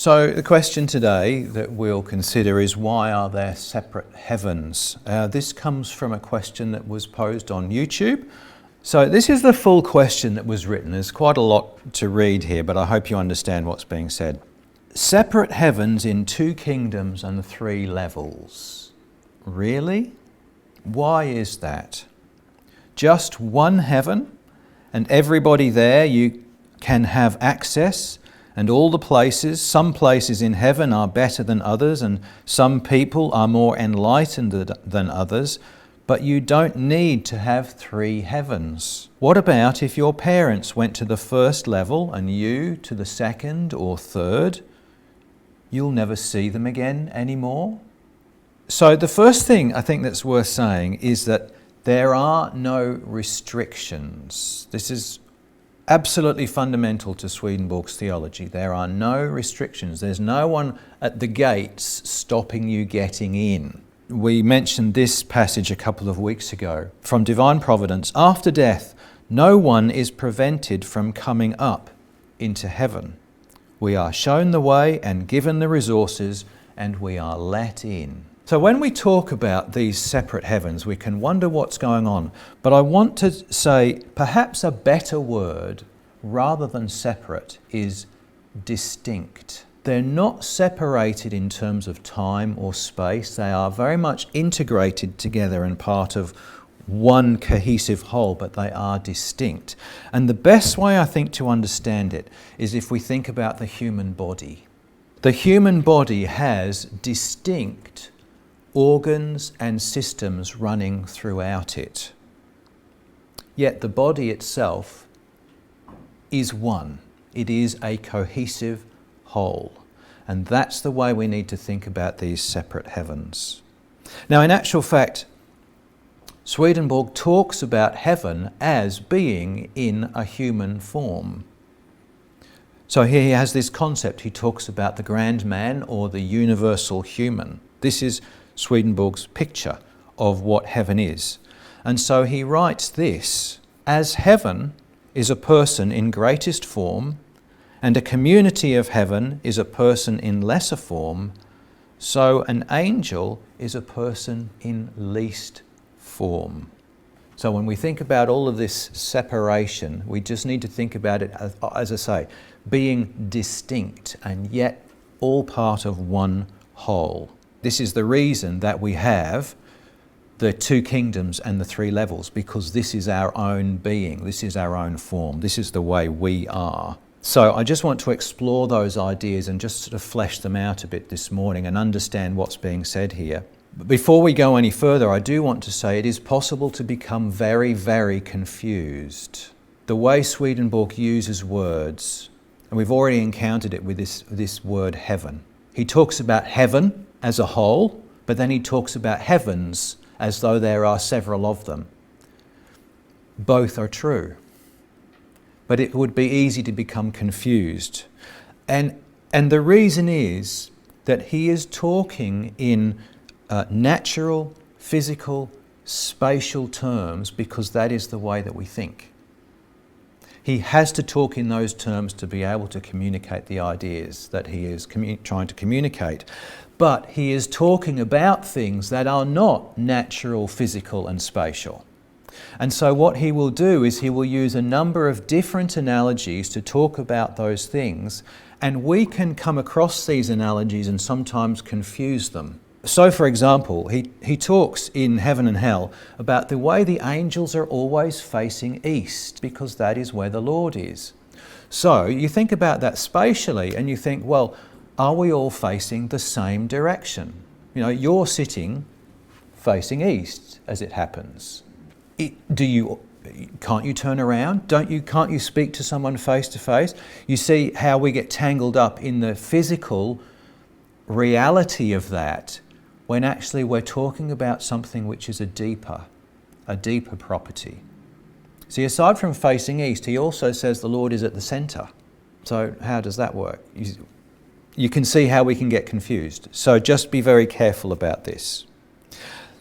So the question today that we'll consider is, why are there separate heavens? This comes from a question that was posed on YouTube. So this is the full question that was written. There's quite a lot to read here, but I hope you understand what's being said. Separate heavens in 2 kingdoms and 3 levels. Really? Why is that? Just one heaven, and everybody there you can have access, and all the places, some places in heaven are better than others, and some people are more enlightened than others, but you don't need to have 3 heavens. What about if your parents went to the 1st level and you to the 2nd or 3rd? You'll never see them again anymore. So the first thing I think that's worth saying is that there are no restrictions. This is absolutely fundamental to Swedenborg's theology. There are no restrictions. There's no one at the gates stopping you getting in. We mentioned this passage a couple of weeks ago from Divine Providence. After death, no one is prevented from coming up into heaven. We are shown the way and given the resources, and we are let in. So when we talk about these separate heavens, we can wonder what's going on. But I want to say perhaps a better word, rather than separate, is distinct. They're not separated in terms of time or space. They are very much integrated together and part of one cohesive whole, but they are distinct. And the best way, I think, to understand it is if we think about the human body. The human body has distinct organs and systems running throughout it. Yet the body itself is one. It is a cohesive whole. And that's the way we need to think about these separate heavens. Now, in actual fact, Swedenborg talks about heaven as being in a human form. So here he has this concept. He talks about the grand man or the universal human. This is Swedenborg's picture of what heaven is. And so he writes this: as heaven is a person in greatest form, and a community of heaven is a person in lesser form, so an angel is a person in least form. So when we think about all of this separation, we just need to think about it, as I say, being distinct and yet all part of one whole. This is the reason that we have the 2 kingdoms and the 3 levels, because this is our own being, this is our own form, this is the way we are. So I just want to explore those ideas and just sort of flesh them out a bit this morning and understand what's being said here. But before we go any further, I do want to say it is possible to become very, very confused. The way Swedenborg uses words, and we've already encountered it with this word heaven. He talks about heaven as a whole, but then he talks about heavens as though there are several of them. Both are true. But it would be easy to become confused. And the reason is that he is talking in natural, physical, spatial terms, because that is the way that we think. He has to talk in those terms to be able to communicate the ideas that he is trying to communicate. But he is talking about things that are not natural, physical and spatial. And so what he will do is he will use a number of different analogies to talk about those things, and we can come across these analogies and sometimes confuse them. So, for example, he talks in Heaven and Hell about the way the angels are always facing east, because that is where the Lord is. So you think about that spatially and you think, well, are we all facing the same direction? You know, you're sitting facing east as it happens. Can't you turn around? Can't you speak to someone face to face? You see how we get tangled up in the physical reality of that, when actually we're talking about something which is a deeper property. See, aside from facing east, he also says the Lord is at the centre. So how does that work? You can see how we can get confused. So just be very careful about this.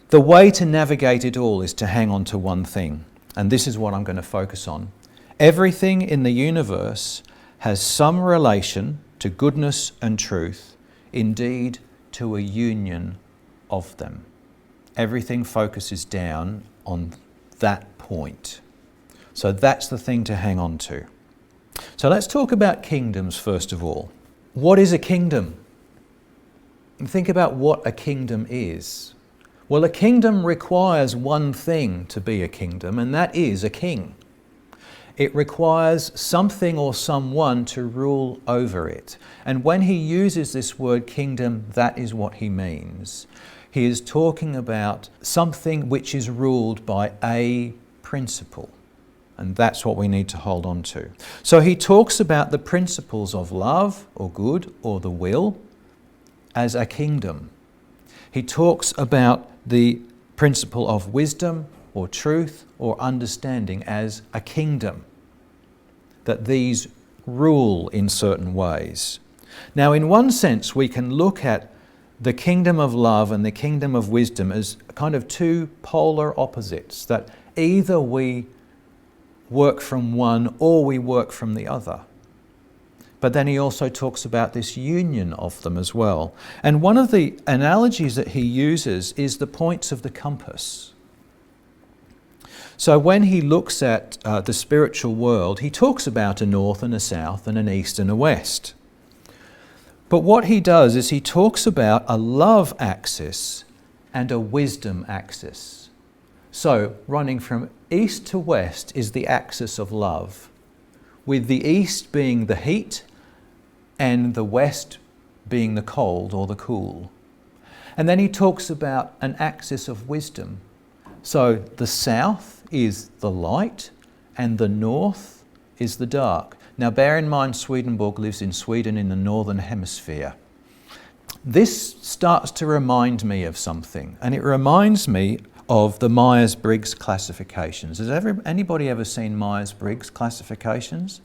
The way to navigate it all is to hang on to one thing, and this is what I'm going to focus on. Everything in the universe has some relation to goodness and truth, indeed to a union of them. Everything focuses down on that point. So that's the thing to hang on to. So let's talk about kingdoms first of all. What is a kingdom? Think about what a kingdom is. Well, a kingdom requires one thing to be a kingdom, and that is a king. It requires something or someone to rule over it. And when he uses this word kingdom, that is what he means. He is talking about something which is ruled by a principle. And that's what we need to hold on to. So he talks about the principles of love or good or the will as a kingdom. He talks about the principle of wisdom or truth or understanding as a kingdom, that these rule in certain ways. Now, in one sense, we can look at the kingdom of love and the kingdom of wisdom as kind of two polar opposites, that either we work from one or we work from the other. But then he also talks about this union of them as well. And one of the analogies that he uses is the points of the compass. So when he looks at the spiritual world, he talks about a north and a south and an east and a west. But what he does is he talks about a love axis and a wisdom axis. So running from east to west is the axis of love, with the east being the heat and the west being the cold or the cool. And then he talks about an axis of wisdom. So the south is the light and the north is the dark. Now bear in mind Swedenborg lives in Sweden in the northern hemisphere. This starts to remind me of something, and it reminds me of the Myers-Briggs classifications. Has anybody ever seen Myers-Briggs classifications?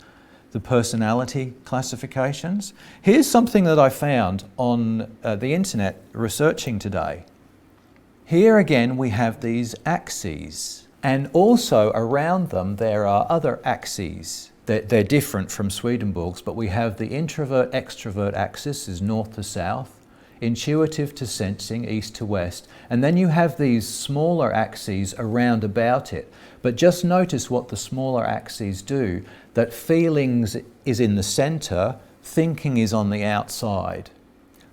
The personality classifications? Here's something that I found on the internet researching today. Here again we have these axes, and also around them there are other axes. They're different from Swedenborg's, but we have the introvert-extrovert axis is north to south, intuitive to sensing, east to west, and then you have these smaller axes around about it. But just notice what the smaller axes do, that feelings is in the center, thinking is on the outside,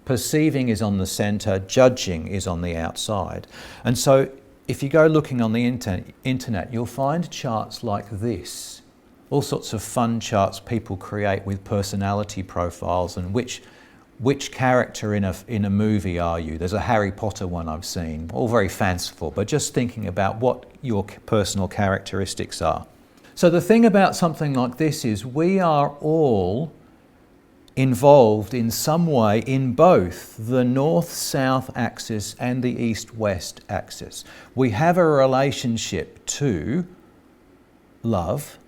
perceiving is on the center, judging is on the outside. And so if you go looking on the internet, you'll find charts like this, all sorts of fun charts people create with personality profiles and which character in a movie are you? There's a Harry Potter one I've seen, all very fanciful, but just thinking about what your personal characteristics are. So the thing about something like this is we are all involved in some way in both the north-south axis and the east-west axis. We have a relationship to love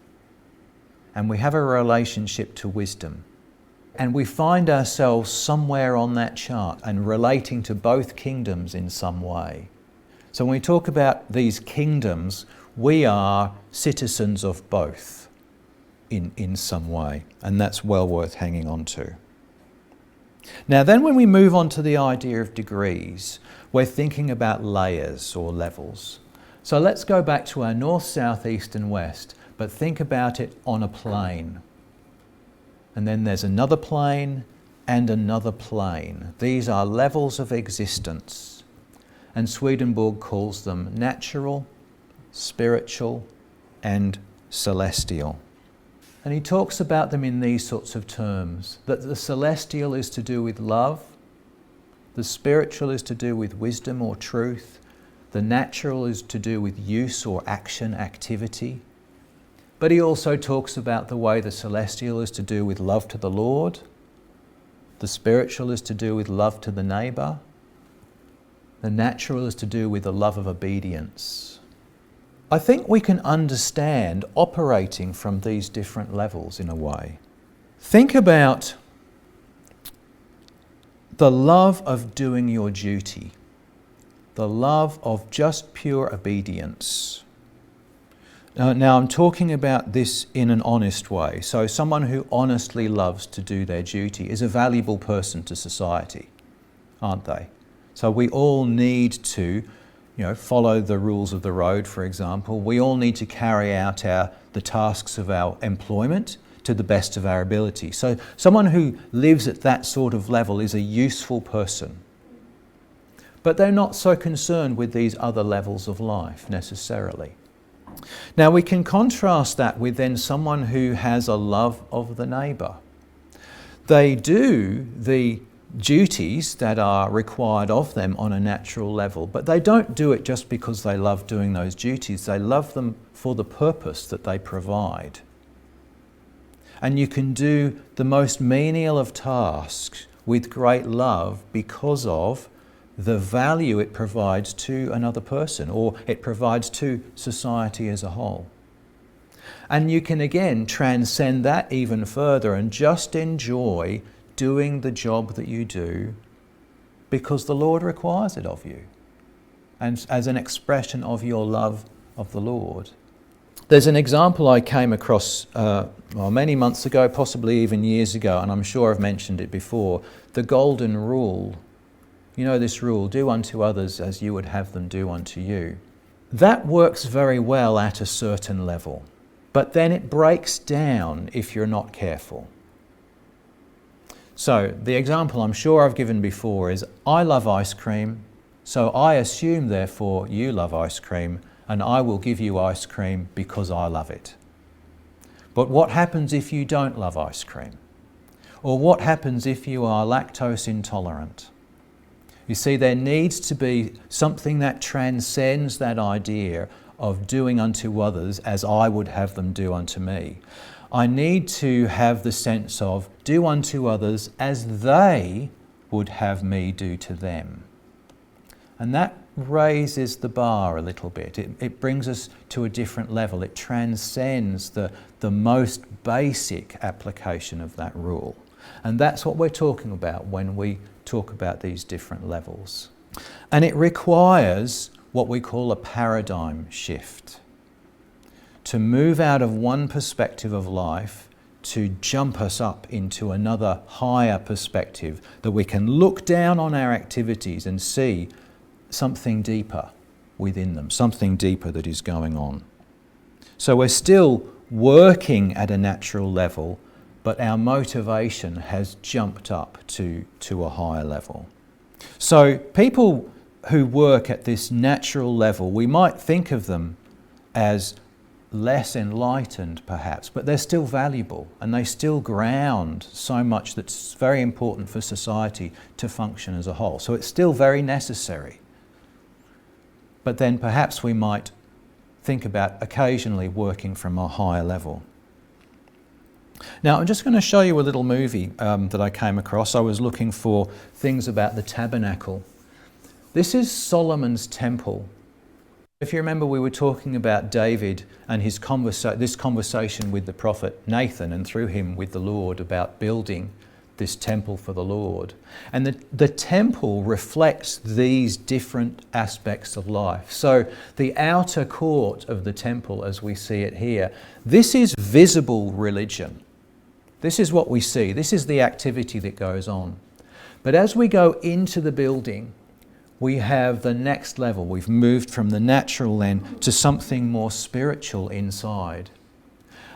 and we have a relationship to wisdom. And we find ourselves somewhere on that chart and relating to both kingdoms in some way. So when we talk about these kingdoms, we are citizens of both in some way, and that's well worth hanging on to. Now then when we move on to the idea of degrees, we're thinking about layers or levels. So let's go back to our north, south, east and west, but think about it on a plane. And then there's another plane and another plane. These are levels of existence. And Swedenborg calls them natural, spiritual, and celestial. And he talks about them in these sorts of terms, that the celestial is to do with love, the spiritual is to do with wisdom or truth, the natural is to do with use or action, activity. But he also talks about the way the celestial is to do with love to the Lord, the spiritual is to do with love to the neighbour, the natural is to do with the love of obedience. I think we can understand operating from these different levels in a way. Think about the love of doing your duty, the love of just pure obedience. Now I'm talking about this in an honest way. So someone who honestly loves to do their duty is a valuable person to society, aren't they? So we all need to, follow the rules of the road, for example. We all need to carry out the tasks of our employment to the best of our ability. So someone who lives at that sort of level is a useful person. But they're not so concerned with these other levels of life necessarily. Now we can contrast that with then someone who has a love of the neighbour. They do the duties that are required of them on a natural level, but they don't do it just because they love doing those duties. They love them for the purpose that they provide. And you can do the most menial of tasks with great love because of the value it provides to another person, or it provides to society as a whole. And you can again transcend that even further and just enjoy doing the job that you do because the Lord requires it of you, and as an expression of your love of the Lord. There's an example I came across many months ago, possibly even years ago, and I'm sure I've mentioned it before, the golden rule. You know this rule, do unto others as you would have them do unto you. That works very well at a certain level, but then it breaks down if you're not careful. So the example I'm sure I've given before is, I love ice cream, so I assume therefore you love ice cream, and I will give you ice cream because I love it. But what happens if you don't love ice cream? Or what happens if you are lactose intolerant? You see, there needs to be something that transcends that idea of doing unto others as I would have them do unto me. I need to have the sense of do unto others as they would have me do to them. And that raises the bar a little bit. It brings us to a different level. It transcends the most basic application of that rule. And that's what we're talking about when we talk about these different levels. And it requires what we call a paradigm shift. To move out of one perspective of life to jump us up into another higher perspective, that we can look down on our activities and see something deeper within them, something deeper that is going on. So we're still working at a natural level, but our motivation has jumped up to a higher level. So people who work at this natural level, we might think of them as less enlightened perhaps, but they're still valuable and they still ground so much that's very important for society to function as a whole. So it's still very necessary. But then perhaps we might think about occasionally working from a higher level. Now, I'm just going to show you a little movie that I came across. I was looking for things about the tabernacle. This is Solomon's temple. If you remember, we were talking about David and his this conversation with the prophet Nathan, and through him with the Lord, about building this temple for the Lord. And the temple reflects these different aspects of life. So the outer court of the temple, as we see it here, this is visible religion. This is what we see. This is the activity that goes on. But as we go into the building, we have the next level. We've moved from the natural then to something more spiritual inside.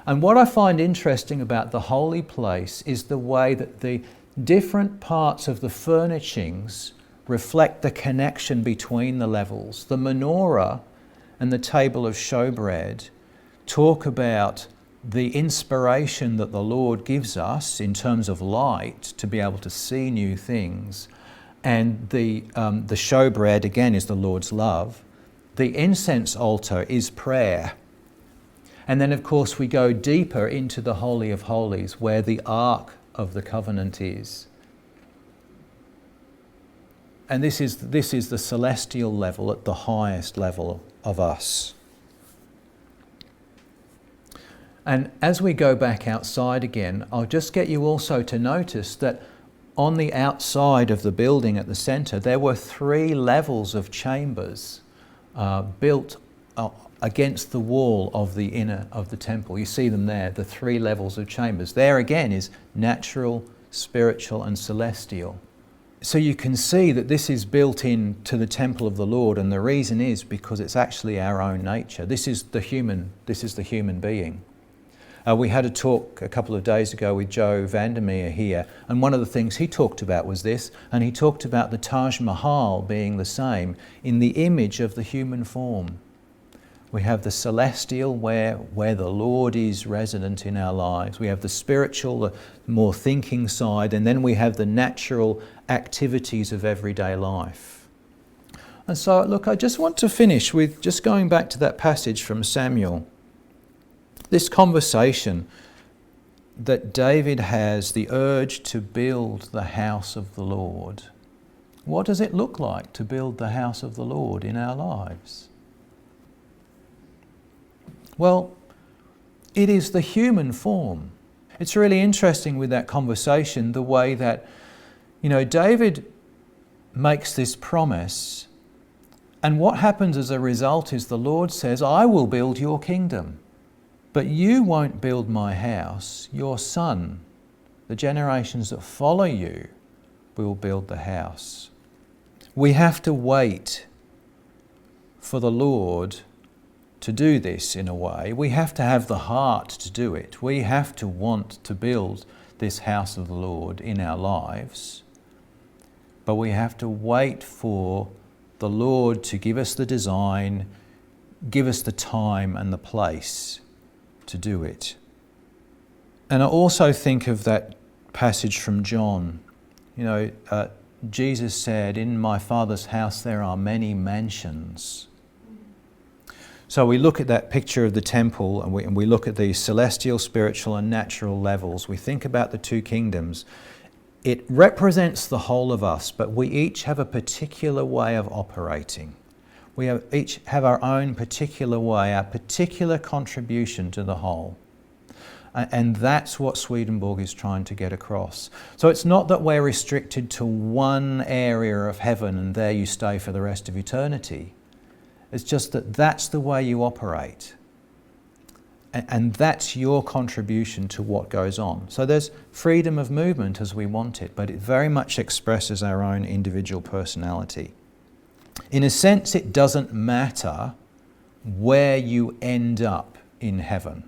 And what I find interesting about the holy place is the way that the different parts of the furnishings reflect the connection between the levels. The menorah and the table of showbread talk about the inspiration that the Lord gives us in terms of light to be able to see new things. And the showbread, again, is the Lord's love. The incense altar is prayer. And then, of course, we go deeper into the Holy of Holies, where the Ark of the Covenant is. And this is the celestial level, at the highest level of us. And as we go back outside again, I'll just get you also to notice that on the outside of the building at the centre, there were 3 levels of chambers built against the wall of the inner of the temple. You see them there, the 3 levels of chambers. There again is natural, spiritual and celestial. So you can see that this is built into the temple of the Lord, and the reason is because it's actually our own nature. This is the human being. We had a talk a couple of days ago with Joe Vandermeer here, and one of the things he talked about was this, and he talked about the Taj Mahal being the same in the image of the human form. We have the celestial where the Lord is resident in our lives. We have the spiritual, the more thinking side, and then we have the natural activities of everyday life. And so, look, I just want to finish with just going back to that passage from Samuel. This conversation that David has the urge to build the house of the Lord. What does it look like to build the house of the Lord in our lives? Well, it is the human form. It's really interesting with that conversation, the way that, David makes this promise, and what happens as a result is the Lord says, I will build your kingdom, but you won't build my house. Your son, the generations that follow you, will build the house. We have to wait for the Lord to do this in a way. We have to have the heart to do it. We have to want to build this house of the Lord in our lives. But we have to wait for the Lord to give us the design, give us the time and the place to do it. And I also think of that passage from John. Jesus said, in my Father's house there are many mansions. So we look at that picture of the temple, and we look at the celestial, spiritual and natural levels. We think about the 2 kingdoms. It represents the whole of us, but we each have a particular way of operating. We each have our own particular way, our particular contribution to the whole. And that's what Swedenborg is trying to get across. So it's not that we're restricted to one area of heaven and there you stay for the rest of eternity. It's just that that's the way you operate. And that's your contribution to what goes on. So there's freedom of movement as we want it, but it very much expresses our own individual personality. In a sense, it doesn't matter where you end up in heaven.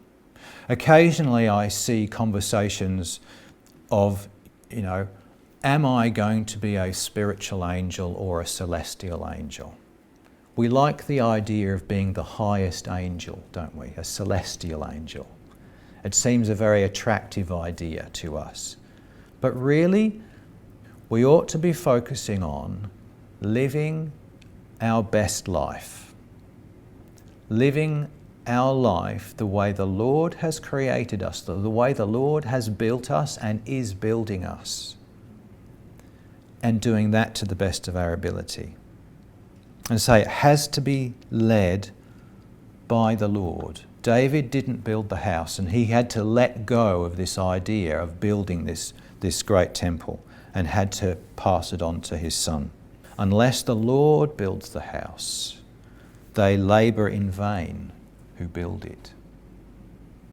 Occasionally I see conversations of, am I going to be a spiritual angel or a celestial angel? We like the idea of being the highest angel, don't we? A celestial angel. It seems a very attractive idea to us. But really, we ought to be focusing on living our best life. Living our life the way the Lord has created us, the way the Lord has built us and is building us. And doing that to the best of our ability. And say it has to be led by the Lord. David didn't build the house, and he had to let go of this idea of building this great temple and had to pass it on to his son. Unless the Lord builds the house, they labour in vain who build it.